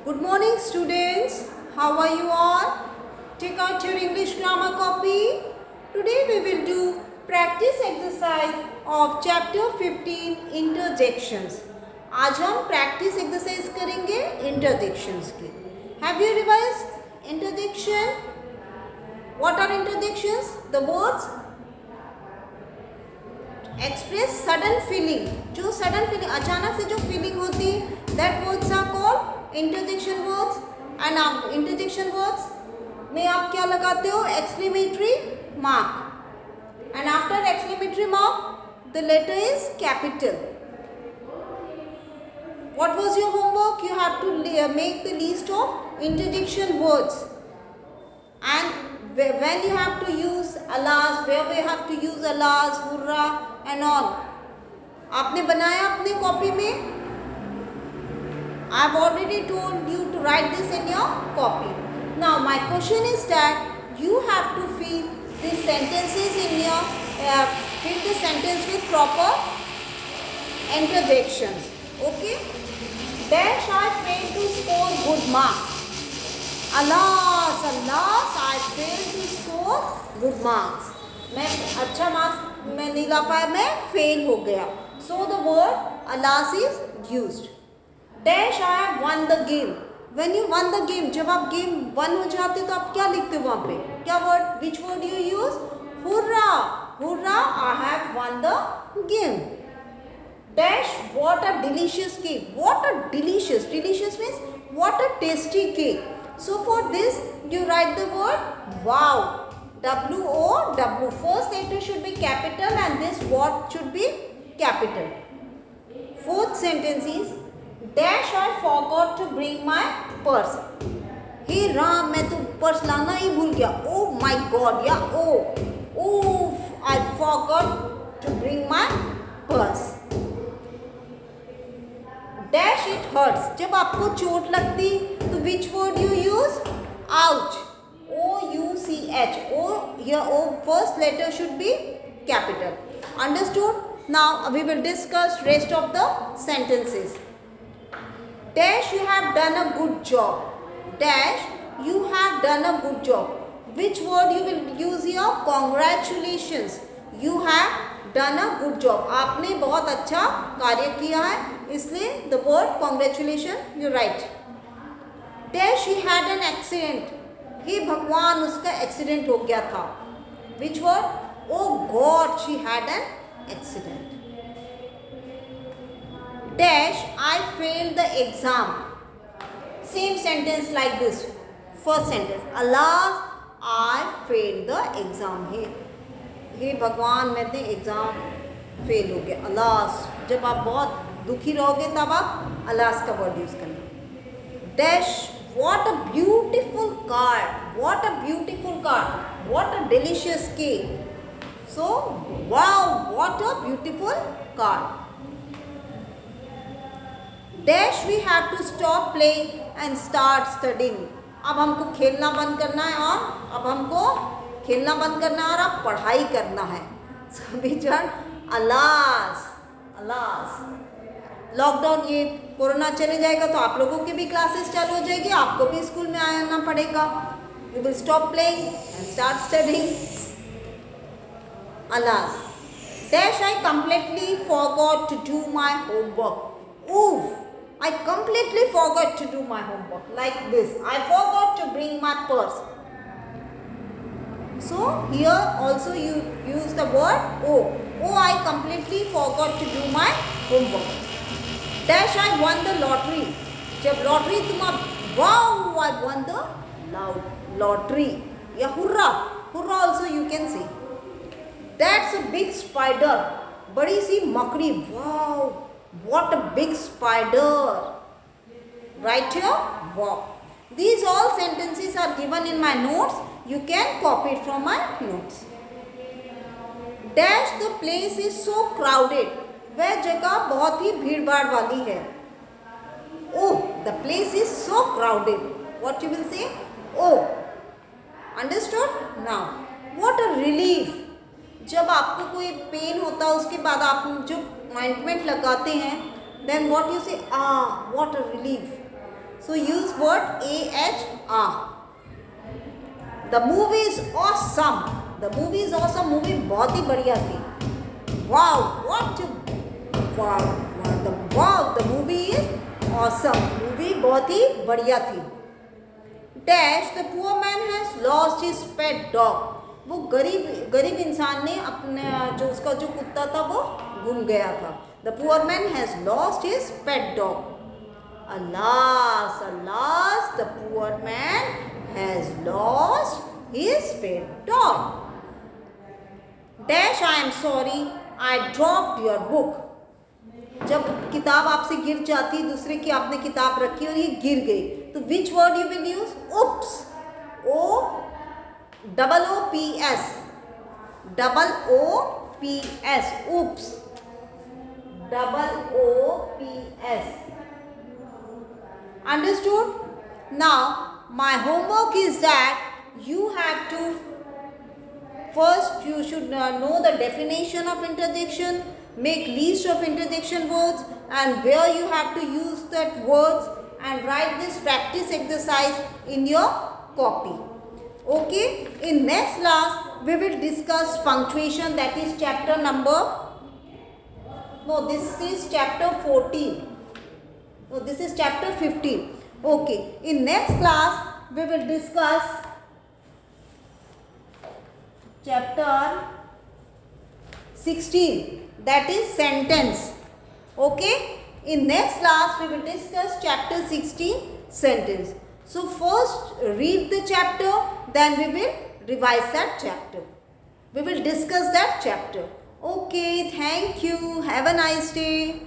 Good morning, students. How are you all? Take out your English grammar copy. Today we will do practice exercise of chapter 15 interjections. आज हम practice exercise करेंगे interjections की. Have you revised interjection? What are interjections? The words express sudden feeling. जो sudden feeling अचानक से जो feeling होती है, that words are called interjection words. And आप interjection words में आप क्या लगाते हो? Exclamatory mark. And after exclamatory mark, the letter is capital. What was your homework? You have to make the list of interjection words. And when you have to use alas, where we have to use alas, hurrah and all. आपने बनाया अपने copy में? I have already told you to write this in your copy. Now my question is that you have to fill the sentences in your fill the sentence with proper interjections. Okay? Dash I failed to score good marks. Alas, alas, I failed to score good marks. मैं अच्छा marks मैं नहीं ला पाया, मैं fail हो गया. So the word alas is used. Dash I have won the game. When you won the game, जब आप गेम वन हो जाते तो आप क्या लिखते हो वहाँ पे? क्या word? Which word you use? Hurrah, hurrah! I have won the game. Dash what a delicious cake. What a delicious. Delicious means what a tasty cake. So for this you write the word wow. W-O-W. First letter should be capital and this what should be capital. Fourth sentence is Dash I forgot to bring my purse. Hey Ram, मैं तो purse लाना ही भूल गया. Oh my God, yeah. Oh, I forgot to bring my purse. Dash it hurts. जब आपको चोट लगती तो which word you use? Ouch. O-U-C-H. O here O first letter should be capital. Understood? Now we will discuss rest of the sentences. Dash you have done a good job. Dash you have done a good job. Which word you will use here? Congratulations. You have done a good job. आपने बहुत अच्छा कार्य किया है, इसलिए the word congratulations you write. Dash she had an accident. हे भगवान उसका accident हो गया था. Which word? Oh God, she had an accident. Dash I failed the exam. Same sentence like this. First sentence. Alas, I failed the exam. हे भगवान मैंने exam fail हो गया. Alas, जब आप बहुत दुखी रहोगे तब आप अलास का वर्ड यूज़ करना. Dash what a beautiful card. What a beautiful card. What a delicious cake. So wow, what a beautiful card. Dash we have to stop playing and start studying. अब हमको खेलना बंद करना है और अब हमको खेलना बंद करना है और अब पढ़ाई करना है. सभी जन अलास अलास. लॉकडाउन ये कोरोना चले जाएगा तो आप लोगों की भी क्लासेस चालू हो जाएगी, आपको भी स्कूल में आना पड़ेगा. You will stop playing and start studying. Alas. Dash I completely forgot to do my homework. Oof, I completely forgot to do my homework. Like this, I forgot to bring my purse. So here also you use the word oh. Oh, I completely forgot to do my homework. Dash I won the lottery. जब lottery तुम आप wow, I won the lottery. या hurrah, hurrah also you can say. That's a big spider. बड़ी सी मकड़ी. Wow, what a big spider. Right here, wow. These all sentences are given in my notes. You can copy it from my notes. Dash the place is so crowded. वह जगह बहुत ही भीड़ भाड़ वाली है. Oh, the place is so crowded. What you will say? Oh. Understood? Now, what a relief. जब आपको कोई पेन होता है उसके बाद आप जो ऑइंटमेंट लगाते हैं, then what you say? Ah, what a relief. So use word AHR. The movie is awesome. The movie is awesome. Movie बहुत ही बढ़िया थी. Wow, the movie is awesome. Movie बहुत ही बढ़िया थी. Dash, the poor man has lost his pet dog. वो गरीब इंसान ने अपने जो उसका जो कुत्ता था वो गुम गया था. The poor man has lost his pet dog. Alas, the poor man has lost his pet dog. Dash, I am sorry, I dropped your book. जब किताब आपसे गिर जाती, दूसरे की आपने किताब रखी और ये गिर गई, तो which word you will use? Oops. OOPS. Oops. OOPS. Understood? Now, my homework is that you have to first you should know the definition of interjection, make list of interjection words and where you have to use that words and write this practice exercise in your copy. Okay, in next class we will discuss punctuation, that is chapter number, no, this is chapter 14. No, this is chapter 15. Okay, in next class we will discuss chapter 16, that is sentence. Okay, in next class we will discuss chapter 16, sentence. So first read the chapter, then we will revise that chapter. We will discuss that chapter. Okay, thank you. Have a nice day.